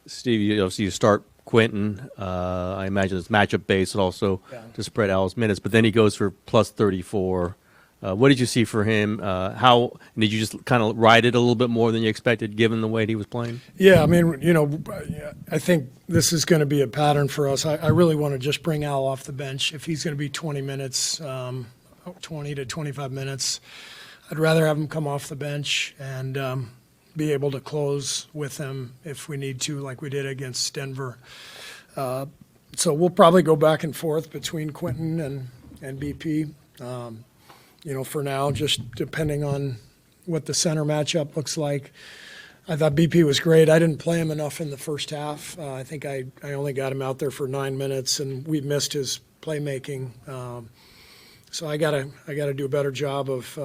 Steve, you start Quinton. I imagine it's matchup based, and also to spread Al's minutes. But then he goes for plus 34. What did you see for him? How did you just kind of ride it a little bit more than you expected, given the way he was playing? Yeah, I mean, I think this is going to be a pattern for us. I really want to just bring Al off the bench. If he's going to be 20 minutes, 20 to 25 minutes, I'd rather have him come off the bench and be able to close with him if we need to, like we did against Denver. So we'll probably go back and forth between Quinton and BP. For now, just depending on what the center matchup looks like. I thought BP was great. I didn't play him enough in the first half. I think I only got him out there for 9 minutes, and we missed his playmaking. So I gotta do a better job of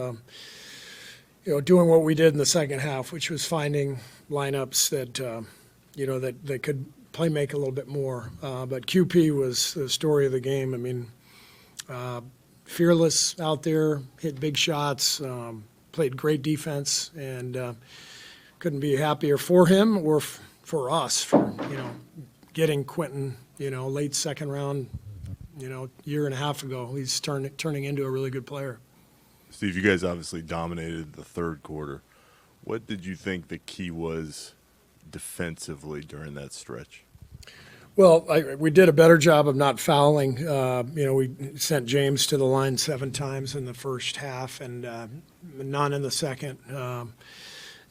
doing what we did in the second half, which was finding lineups that could play make a little bit more. But QP was the story of the game. I mean, fearless out there, hit big shots, played great defense, and couldn't be happier for him or for us for getting Quinton, late second round, year and a half ago. He's turning into a really good player. Steve, you guys obviously dominated the third quarter. What did you think the key was defensively during that stretch? Well, we did a better job of not fouling. We sent James to the line 7 times in the first half and none in the second.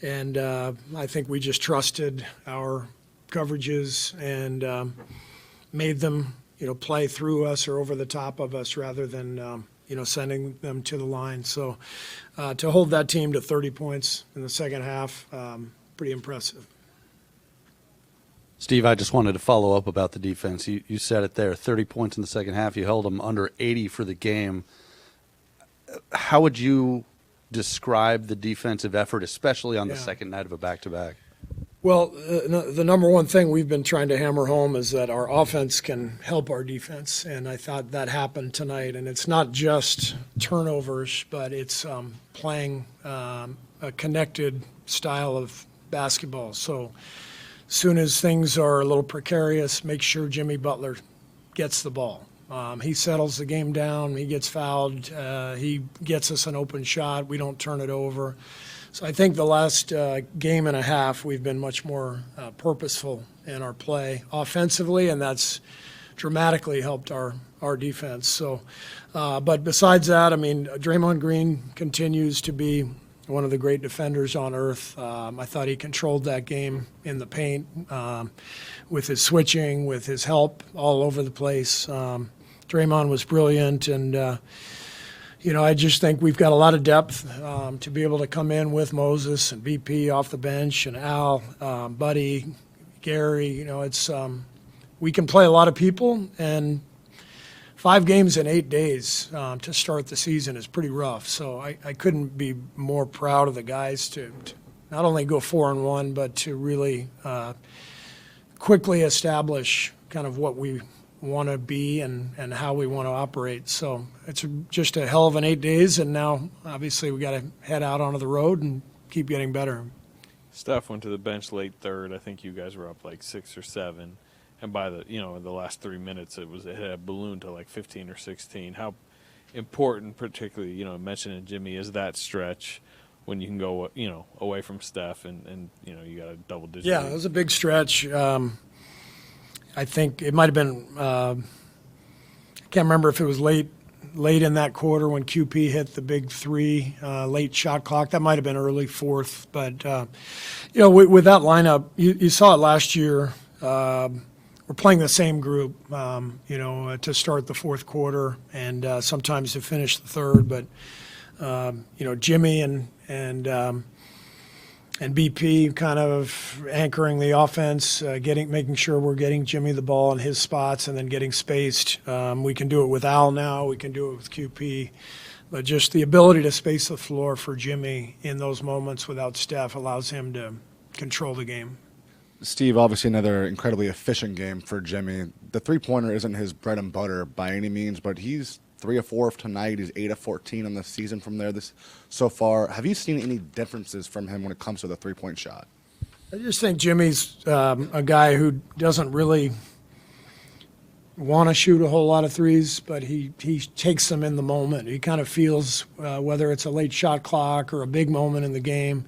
And I think we just trusted our coverages and made them, play through us or over the top of us rather than, sending them to the line. So to hold that team to 30 points in the second half, pretty impressive. Steve, I just wanted to follow up about the defense. You said it there, 30 points in the second half. You held them under 80 for the game. How would you describe the defensive effort, especially on the second night of a back-to-back? Well, the number one thing we've been trying to hammer home is that our offense can help our defense, and I thought that happened tonight. And it's not just turnovers, but it's playing a connected style of basketball. So as soon as things are a little precarious, make sure Jimmy Butler gets the ball. He settles the game down. He gets fouled. He gets us an open shot. We don't turn it over. So I think the last game and a half, we've been much more purposeful in our play offensively, and that's dramatically helped our defense. So, but besides that, I mean, Draymond Green continues to be one of the great defenders on earth. I thought he controlled that game in the paint with his switching, with his help all over the place. Draymond was brilliant, and I just think we've got a lot of depth to be able to come in with Moses and BP off the bench and Al, Buddy, Gary. We can play a lot of people, and 5 games in 8 days to start the season is pretty rough. So I couldn't be more proud of the guys to not only go 4-1, but to really quickly establish kind of what we want to be and how we want to operate. So it's just a hell of an 8 days, and now obviously we got to head out onto the road and keep getting better. Steph went to the bench late third. I think you guys were up like 6 or 7. And by the the last 3 minutes, it had ballooned to like 15 or 16. How important, particularly mentioning Jimmy, is that stretch when you can go away from Steph and you got a double digit? Yeah, it was a big stretch. I think it might have been. I can't remember if it was late in that quarter when QP hit the big 3 late shot clock. That might have been early fourth, but with that lineup, you saw it last year. We're playing the same group, to start the fourth quarter and sometimes to finish the third. But Jimmy and BP kind of anchoring the offense, making sure we're getting Jimmy the ball in his spots and then getting spaced. We can do it with Al now. We can do it with QP. But just the ability to space the floor for Jimmy in those moments without Steph allows him to control the game. Steve, obviously another incredibly efficient game for Jimmy. The three-pointer isn't his bread and butter by any means, but he's 3 of 4 tonight. He's 8 of 14 on the season from there so far. Have you seen any differences from him when it comes to the three-point shot? I just think Jimmy's a guy who doesn't really want to shoot a whole lot of threes, but he takes them in the moment. He kind of feels whether it's a late shot clock or a big moment in the game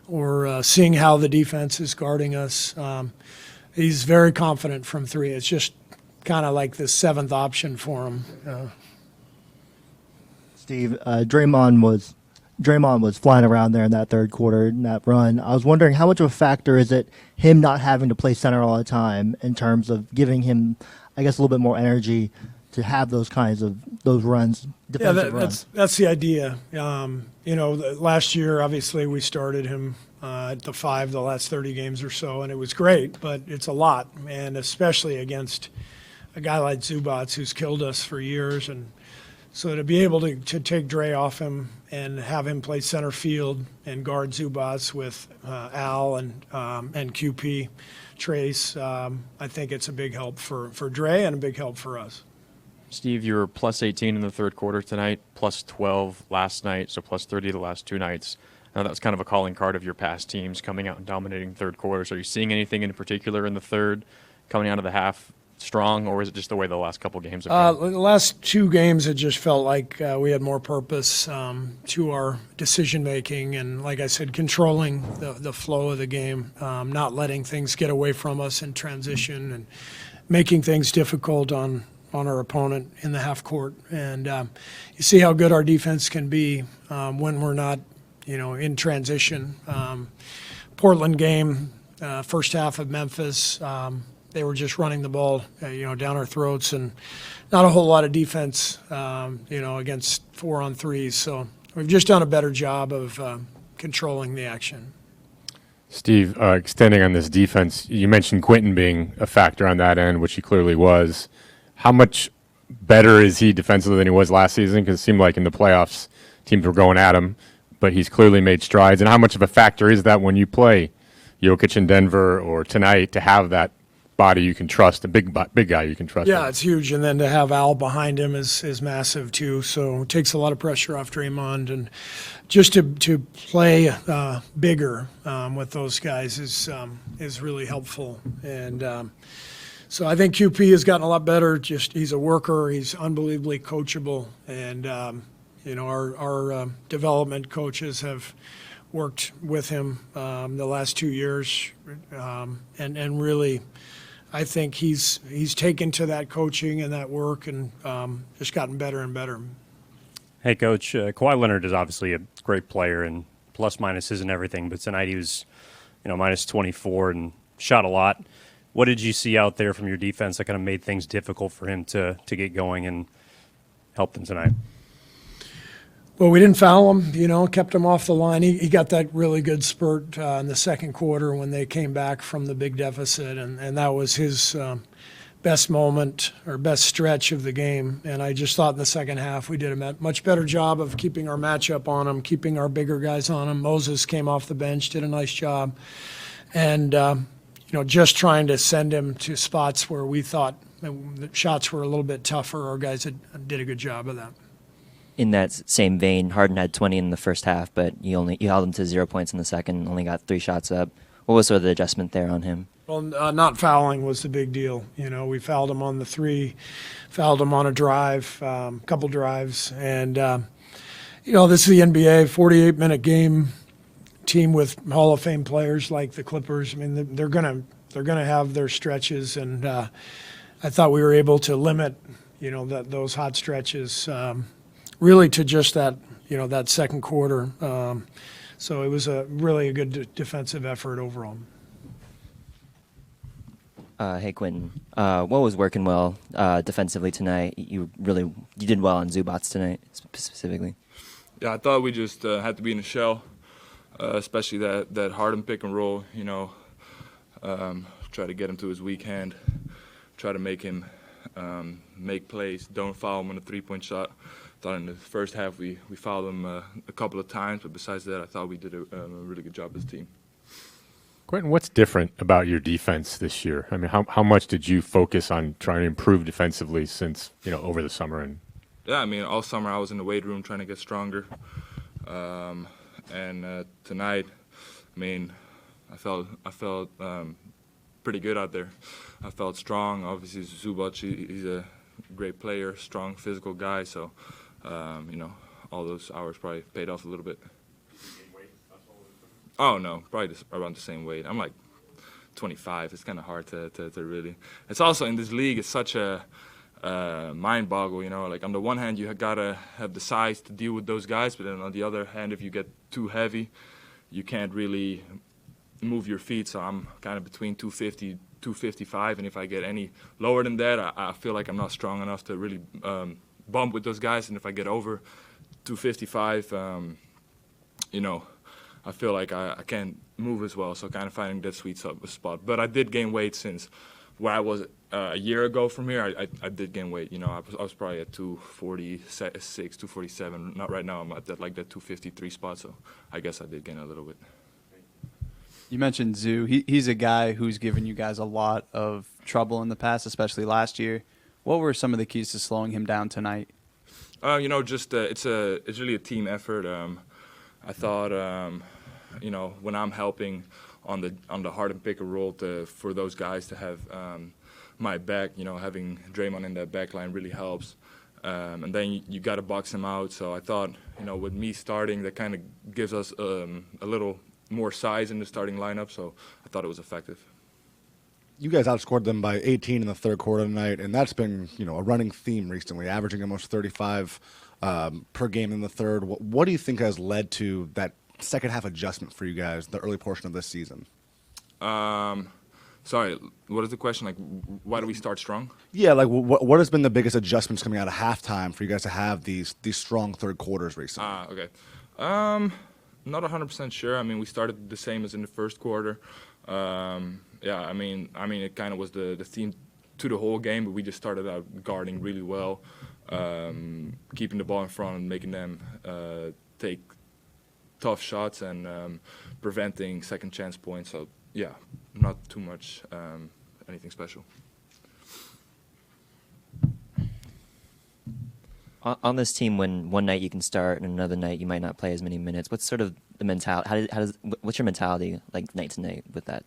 or seeing how the defense is guarding us. He's very confident from three. It's just kind of like the seventh option for him. Steve, Draymond was flying around there in that third quarter in that run. I was wondering how much of a factor is it him not having to play center all the time in terms of giving him, I guess, a little bit more energy to have those kinds of those runs, defensive runs. That's the idea. Last year, obviously, we started him at the 5 the last 30 games or so, and it was great, but it's a lot, and especially against a guy like Zubac who's killed us for years. And so to be able to take Dre off him and have him play center field and guard Zubac with Al and QP, Trace, I think it's a big help for Dre and a big help for us. Steve, you were plus 18 in the third quarter tonight, plus 12 last night, so plus 30 the last two nights. Now that was kind of a calling card of your past teams coming out and dominating third quarters. Are you seeing anything in particular in the third coming out of the half strong, or is it just the way the last couple games have gone? The last two games, it just felt like we had more purpose to our decision-making and, like I said, controlling the flow of the game, not letting things get away from us in transition and making things difficult on our opponent in the half court. And you see how good our defense can be when we're not, in transition. Portland game, first half of Memphis, they were just running the ball, down our throats, and not a whole lot of defense, against 4-on-3s. So we've just done a better job of controlling the action. Steve, extending on this defense, you mentioned Quinton being a factor on that end, which he clearly was. How much better is he defensively than he was last season? Because it seemed like in the playoffs, teams were going at him, but he's clearly made strides. And how much of a factor is that when you play Jokic in Denver or tonight to have that body you can trust, a big guy you can trust? Yeah, it's huge. And then to have Al behind him is massive too. So it takes a lot of pressure off Draymond. And just to play bigger with those guys is really helpful. And so I think QP has gotten a lot better. Just he's a worker. He's unbelievably coachable. And, our development coaches have worked with him the last 2 years and really – I think he's taken to that coaching and that work and just gotten better and better. Hey, Coach, Kawhi Leonard is obviously a great player and plus minuses and everything, but tonight he was, minus 24 and shot a lot. What did you see out there from your defense that kind of made things difficult for him to get going and help them tonight? Well, we didn't foul him, kept him off the line. He got that really good spurt in the second quarter when they came back from the big deficit, and that was his best moment or best stretch of the game. And I just thought in the second half we did a much better job of keeping our matchup on him, keeping our bigger guys on him. Moses came off the bench, did a nice job. And, just trying to send him to spots where we thought the shots were a little bit tougher. Our guys did a good job of that. In that same vein, Harden had 20 in the first half, but you held him to 0 points in the second, only got 3 shots up. What was sort of the adjustment there on him? Well, not fouling was the big deal. We fouled him on the 3, fouled him on a drive, couple drives. And, this is the NBA, 48-minute game, team with Hall of Fame players like the Clippers. I mean, they're gonna have their stretches, and I thought we were able to limit, those hot stretches really to just that, that second quarter. So it was really a good defensive effort overall. Hey, Quinton. What was working well defensively tonight? You did well on Zubac tonight specifically. Yeah, I thought we just had to be in the shell, especially that Harden pick and roll. Try to get him to his weak hand, try to make him make plays. Don't foul him on a 3-point shot. I thought in the first half we fouled him a couple of times, but besides that, I thought we did a really good job as a team. Quinton, what's different about your defense this year? I mean, how much did you focus on trying to improve defensively since, over the summer? And yeah, I mean, all summer I was in the weight room trying to get stronger. And tonight, I mean, I felt pretty good out there. I felt strong. Obviously, Zubac, he's a great player, strong, physical guy. So, all those hours probably paid off a little bit. Oh no, probably just around the same weight. I'm like 25. It's kind of hard to really. It's also in this league. It's such a mind boggle, Like on the one hand, you gotta have the size to deal with those guys, but then on the other hand, if you get too heavy, you can't really move your feet. So I'm kind of between 250, 255, and if I get any lower than that, I feel like I'm not strong enough to really bump with those guys. And if I get over 255, I feel like I can't move as well. So kind of finding that sweet spot. But I did gain weight since where I was a year ago from here. I did gain weight. I was probably at 246, 247. Not right now. I'm at that 253 spot. So I guess I did gain a little bit. You mentioned Zoo. He's a guy who's given you guys a lot of trouble in the past, especially last year. What were some of the keys to slowing him down tonight? It's really a team effort. I thought, when I'm helping on the hard and pick and roll for those guys to have my back, having Draymond in that back line really helps. And then you got to box him out. So I thought, with me starting, that kind of gives us a little more size in the starting lineup. So I thought it was effective. You guys outscored them by 18 in the third quarter tonight, and that's been a running theme recently, averaging almost 35 per game in the third. What do you think has led to that second half adjustment for you guys, the early portion of this season? Sorry, what is the question? Why do we start strong? Yeah, what has been the biggest adjustments coming out of halftime for you guys to have these strong third quarters recently? Okay. Not 100% sure. I mean, we started the same as in the first quarter. It kind of was the theme to the whole game, but we just started out guarding really well, keeping the ball in front and making them take tough shots and preventing second chance points. So, yeah, not too much anything special. On this team, when one night you can start and another night you might not play as many minutes, what's sort of the mentality? What's your mentality like night to night with that?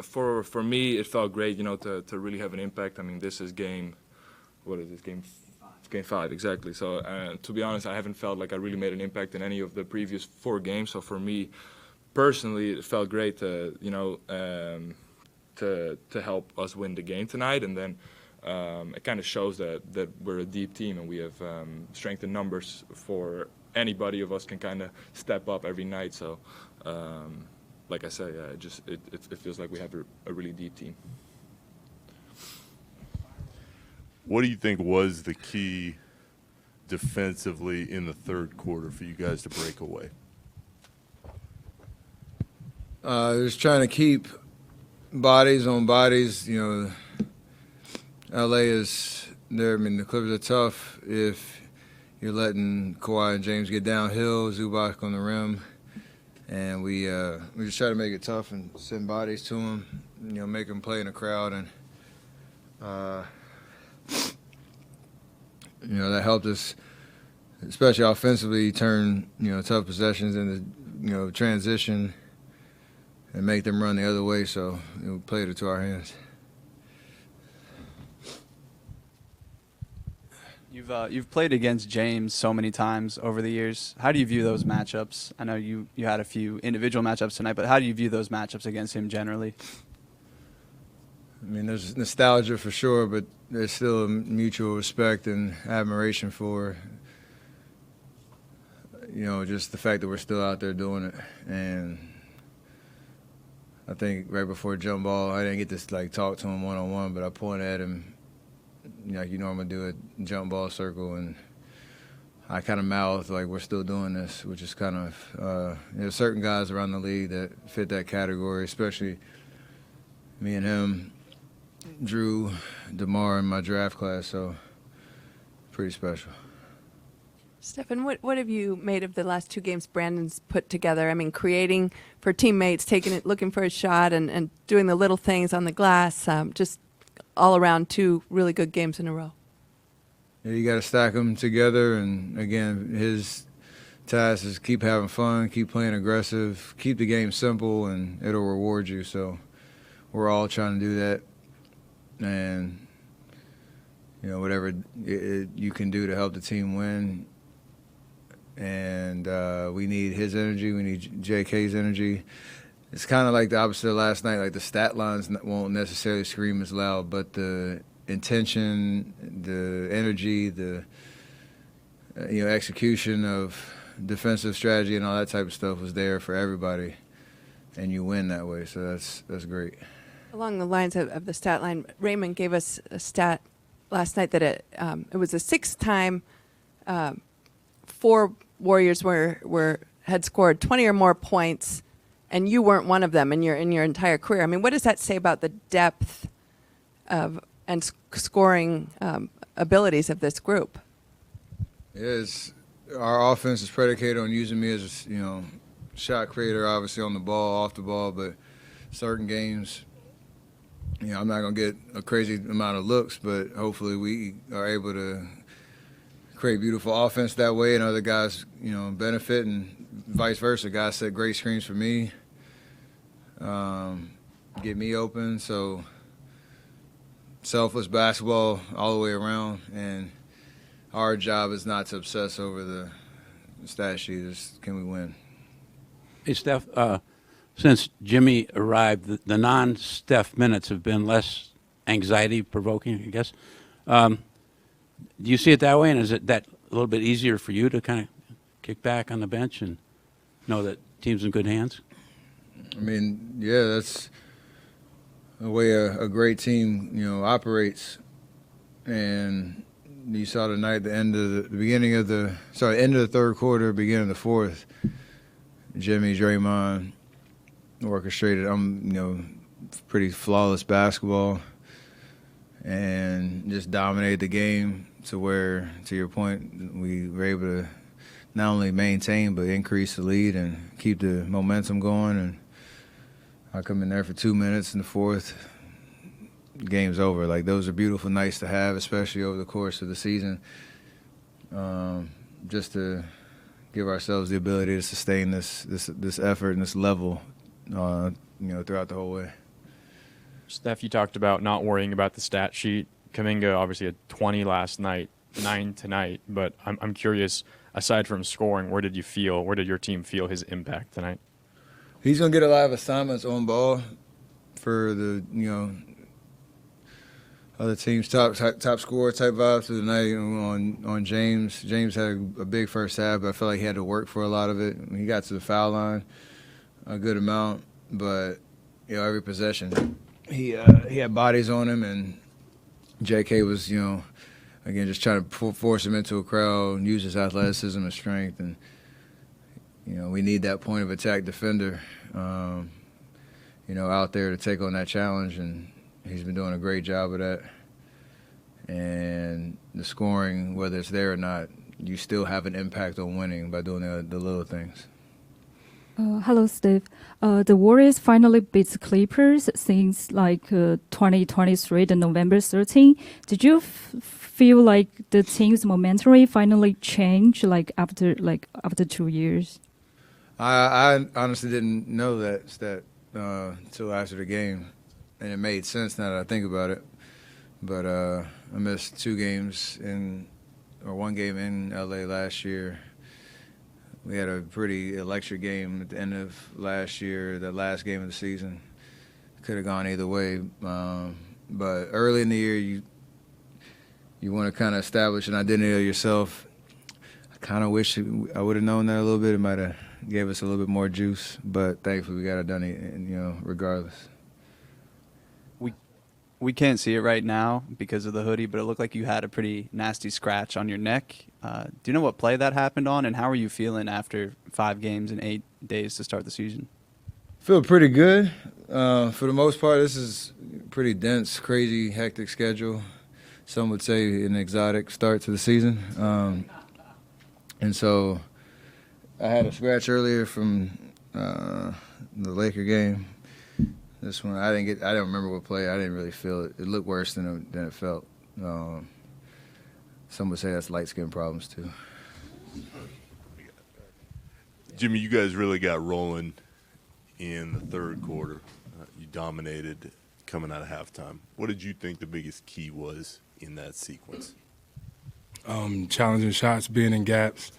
For me, it felt great, to really have an impact. I mean, this is game 5, exactly. So to be honest, I haven't felt like I really made an impact in any of the previous 4 games. So for me, personally, it felt great to help us win the game tonight, and then. It kind of shows that we're a deep team and we have strength in numbers for anybody of us can kind of step up every night. So, like I said, it feels like we have a really deep team. What do you think was the key defensively in the third quarter for you guys to break away? Just trying to keep bodies on bodies, LA is there. I mean, the Clippers are tough if you're letting Kawhi and James get downhill, Zubac on the rim, and we just try to make it tough and send bodies to them, make them play in the crowd, and that helped us, especially offensively, turn tough possessions into transition and make them run the other way. So we played it to our hands. You've played against James so many times over the years. How do you view those matchups? I know you had a few individual matchups tonight, but how do you view those matchups against him generally? I mean, there's nostalgia for sure, but there's still a mutual respect and admiration for, just the fact that we're still out there doing it. And I think right before jump ball, I didn't get to talk to him one-on-one, but I pointed at him like you normally do a jump ball circle, and I kind of mouthed like we're still doing this, which is kind of certain guys around the league that fit that category, especially me and him, Drew, DeMar in my draft class, so pretty special. Stephen, what have you made of the last 2 games Brandon's put together? I mean, creating for teammates, taking it, looking for a shot, and doing the little things on the glass, just all around 2 really good games in a row. Yeah, you got to stack them together, and again, his task is keep having fun, keep playing aggressive, keep the game simple, and it'll reward you. So we're all trying to do that, and whatever you can do to help the team win. And we need his energy. We need JK's energy. It's kind of like the opposite of last night. Like the stat lines won't necessarily scream as loud, but the intention, the energy, the execution of defensive strategy and all that type of stuff was there for everybody, and you win that way. So that's great. Along the lines of the stat line, Raymond gave us a stat last night that it was the sixth time 4 Warriors had scored 20 or more points, and you weren't one of them in your entire career. I mean, what does that say about the depth of and scoring abilities of this group? Our offense is predicated on using me as shot creator, obviously on the ball, off the ball, but certain games, I'm not gonna get a crazy amount of looks, but hopefully we are able to create beautiful offense that way, and other guys, benefit, and vice versa. Guys set great screens for me, get me open. So selfless basketball all the way around, and our job is not to obsess over the stat sheet. It's can we win? Hey, Steph, since Jimmy arrived, the non-Steph minutes have been less anxiety-provoking, I guess. Do you see it that way, and is it that a little bit easier for you to kind of kick back on the bench and know that team's in good hands? I mean, yeah, that's the way a great team, operates. And you saw tonight the end of end of the third quarter, beginning of the fourth. Jimmy, Draymond orchestrated, pretty flawless basketball, and just dominated the game to where, to your point, we were able to not only maintain but increase the lead and keep the momentum going. And I come in there for 2 minutes in the fourth, game's over. Like, those are beautiful nights to have, especially over the course of the season, just to give ourselves the ability to sustain this effort and this level, throughout the whole way. Steph, you talked about not worrying about the stat sheet. Kuminga obviously had 20 last night, 9 tonight, but I'm curious, aside from scoring, where did your team feel his impact tonight? He's going to get a lot of assignments on ball for the, other teams' top scorer type vibes through the night on James. James had a big first half, but I felt like he had to work for a lot of it. He got to the foul line a good amount, but every possession he had bodies on him, and JK was again just trying to force him into a crowd and use his athleticism and strength, and we need that point of attack defender out there to take on that challenge, and he's been doing a great job of that. And the scoring, whether it's there or not, you still have an impact on winning by doing the little things. Hello, Steve. The Warriors finally beat the Clippers since 2023, the November 13. Did you feel like the team's momentum finally changed after 2 years? I honestly didn't know that stat until after the game, and it made sense now that I think about it. But I missed 1 game in LA last year. We had a pretty electric game at the end of last year, the last game of the season. Could have gone either way. But early in the year, you want to kind of establish an identity of yourself. I kind of wish I would have known that a little bit. It might have gave us a little bit more juice. But thankfully, we got it done, regardless. We can't see it right now because of the hoodie, but it looked like you had a pretty nasty scratch on your neck. Do you know what play that happened on, and how are you feeling after 5 games in 8 days to start the season? Feel pretty good. For the most part, this is pretty dense, crazy, hectic schedule. Some would say an exotic start to the season. And so I had a scratch earlier from the Laker game. This one, I don't remember what play. I didn't really feel it. It looked worse than it felt. Some would say that's light skin problems too. Jimmy, you guys really got rolling in the third quarter. You dominated coming out of halftime. What did you think the biggest key was in that sequence? Challenging shots, being in gaps,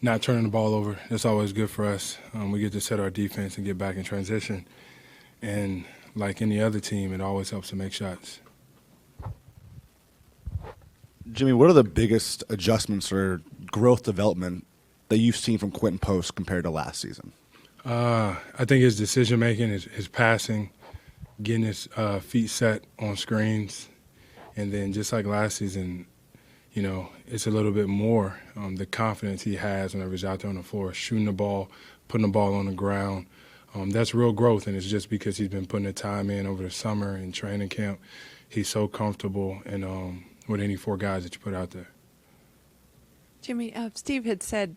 not turning the ball over. That's always good for us. We get to set our defense and get back in transition. And like any other team, it always helps to make shots. Jimmy, what are the biggest adjustments or growth development that you've seen from Quinton Post compared to last season? I think his decision making, his passing, getting his feet set on screens, and then just like last season, you know, it's a little bit more the confidence he has whenever he's out there on the floor, shooting the ball, putting the ball on the ground. That's real growth, and it's just because he's been putting the time in over the summer and training camp. He's so comfortable and with any four guys that you put out there. Jimmy, Steve had said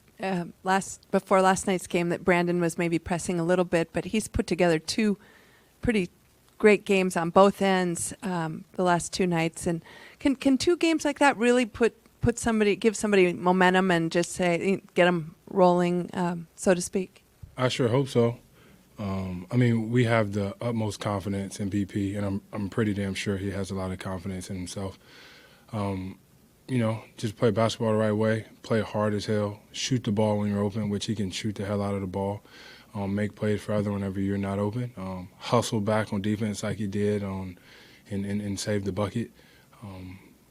before last night's game that Brandon was maybe pressing a little bit, but he's put together two pretty great games on both ends the last two nights. And can two games like that really give somebody momentum and just say get them rolling, so to speak? I sure hope so. I mean, we have the utmost confidence in BP, and I'm pretty damn sure he has a lot of confidence in himself. You know, just play basketball the right way, play hard as hell, shoot the ball when you're open, which he can shoot the hell out of the ball, make plays for other whenever you're not open, hustle back on defense like he did and save the bucket,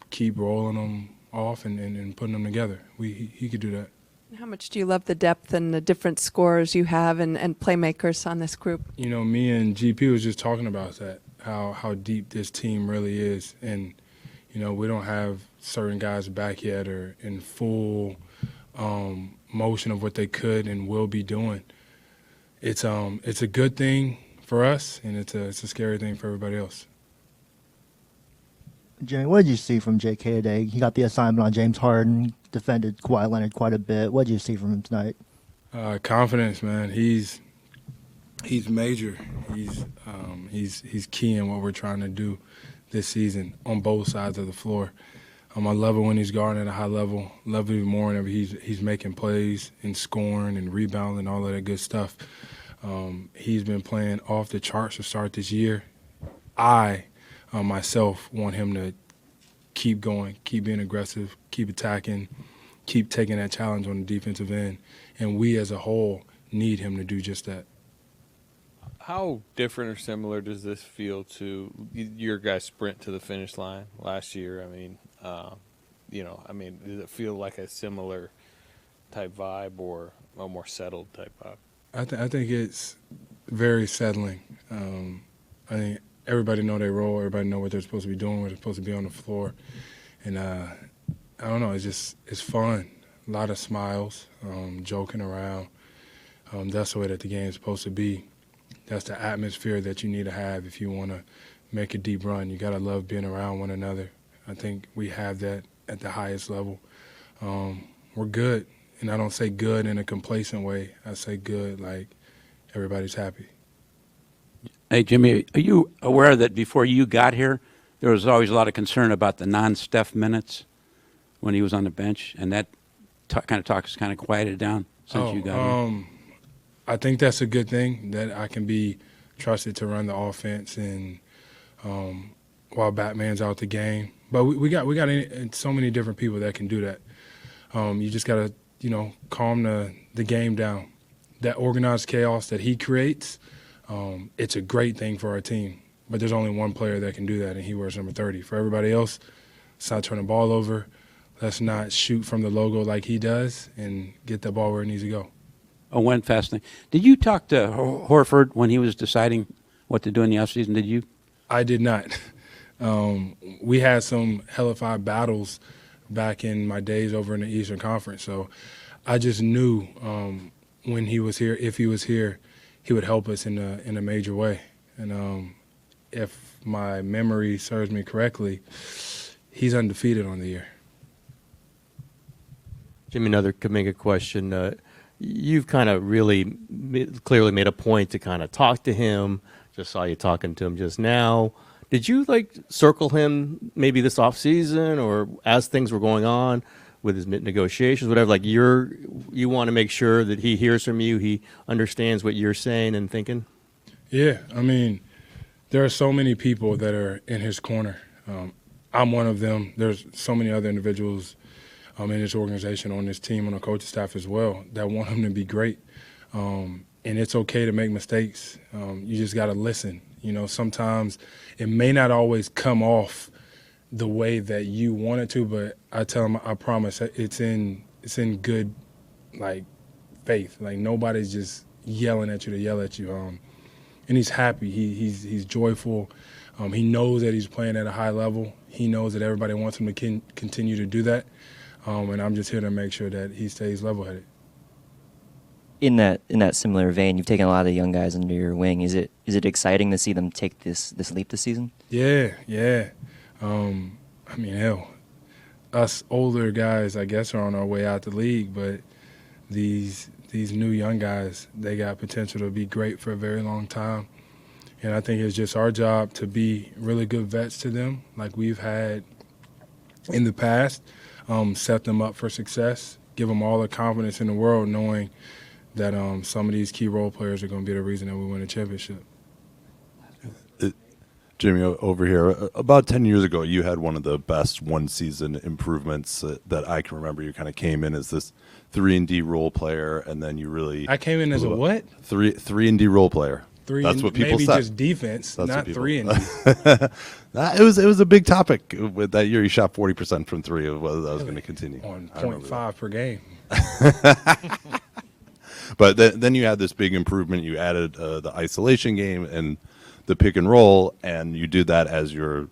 keep rolling them off and putting them together. He could do that. How much do you love the depth and the different scorers you have and playmakers on this group? You know, me and GP was just talking about that, how deep this team really is. And, you know, we don't have certain guys back yet or in full motion of what they could and will be doing. It's a good thing for us, and it's a scary thing for everybody else. Jimmy, what did you see from J.K. today? He got the assignment on James Harden, defended Kawhi Leonard quite a bit. What did you see from him tonight? Confidence, man. He's major. He's key in what we're trying to do this season on both sides of the floor. I love it when he's guarding at a high level. Love it even more whenever he's making plays and scoring and rebounding, all of that good stuff. He's been playing off the charts to start this year. I myself want him to keep going, keep being aggressive, keep attacking, keep taking that challenge on the defensive end. And we as a whole need him to do just that. How different or similar does this feel to your guys' sprint to the finish line last year? I mean, does it feel like a similar type vibe or a more settled type vibe? I think it's very settling. I think everybody know their role. Everybody know what they're supposed to be doing, where they're supposed to be on the floor. And I don't know, it's fun. A lot of smiles, joking around. That's the way that the game's supposed to be. That's the atmosphere that you need to have if you want to make a deep run. You got to love being around one another. I think we have that at the highest level. We're good, and I don't say good in a complacent way. I say good like everybody's happy. Hey, Jimmy, are you aware that before you got here, there was always a lot of concern about the non-Steph minutes when he was on the bench, and that kind of talk has kind of quieted down since you got here? I think that's a good thing, that I can be trusted to run the offense and while Batman's out the game. But we got so many different people that can do that. You just got to, calm the game down. That organized chaos that he creates, it's a great thing for our team. But there's only one player that can do that, and he wears number 30. For everybody else, let's not turn the ball over. Let's not shoot from the logo like he does and get the ball where it needs to go. Oh, one fast thing. Did you talk to Horford when he was deciding what to do in the offseason? Did you? I did not. We had some hellified battles back in my days over in the Eastern Conference. So I just knew when he was here, if he was here, he would help us in a major way. And if my memory serves me correctly, he's undefeated on the year. Jimmy, another Kaminga question. You've kind of really clearly made a point to kind of talk to him. Just saw you talking to him just now. Did you circle him maybe this off season or as things were going on? with his negotiations, whatever. Like you want to make sure that he hears from you, he understands what you're saying and thinking. Yeah, I mean, there are so many people that are in his corner. I'm one of them. There's so many other individuals in this organization, on this team, on the coaching staff as well, that want him to be great. And it's okay to make mistakes. You just got to listen. You know, sometimes it may not always come off the way that you want it to, but I tell him, I promise, it's in good, like, faith. Like, nobody's just yelling at you to yell at you. And he's happy. He's joyful. He knows that he's playing at a high level. He knows that everybody wants him to continue to do that. And I'm just here to make sure that he stays level-headed. In that similar vein, you've taken a lot of the young guys under your wing. Is it exciting to see them take this leap this season? Yeah. I mean, hell, us older guys, I guess, are on our way out the league, but these new young guys, they got potential to be great for a very long time. And I think it's just our job to be really good vets to them, like we've had in the past, set them up for success, give them all the confidence in the world, knowing that some of these key role players are going to be the reason that we win a championship. Jimmy, over here, about 10 years ago, you had one of the best one-season improvements that I can remember. You kind of came in as this 3-and-D role player, and then you really... I came in as a what? 3-and-D role player. That's what people maybe said. Just defense, That's not 3-and-D. It was a big topic with that year. You shot 40% from three. Whether that was going to continue on 0.5 per game. But then you had this big improvement. You added the isolation game and the pick and roll, and you did that as you're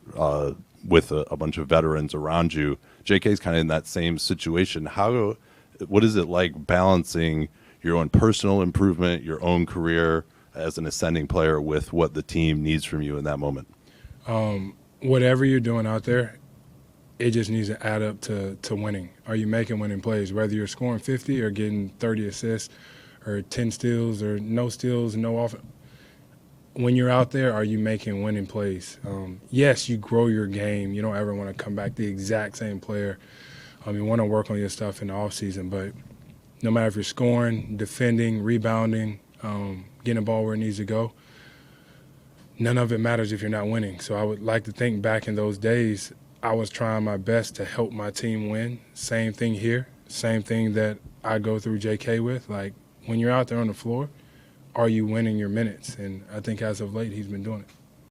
with a bunch of veterans around you. JK's kind of in that same situation. What is it like balancing your own personal improvement, your own career as an ascending player with what the team needs from you in that moment? Whatever you're doing out there, it just needs to add up to winning. Are you making winning plays? Whether you're scoring 50 or getting 30 assists or 10 steals or no steals, no offense. When you're out there, are you making winning plays? Yes, you grow your game. You don't ever want to come back the exact same player. You want to work on your stuff in the offseason, but no matter if you're scoring, defending, rebounding, getting the ball where it needs to go, none of it matters if you're not winning. So I would like to think back in those days, I was trying my best to help my team win. Same thing here, same thing that I go through JK with. Like, when you're out there on the floor, are you winning your minutes? And I think as of late, he's been doing it.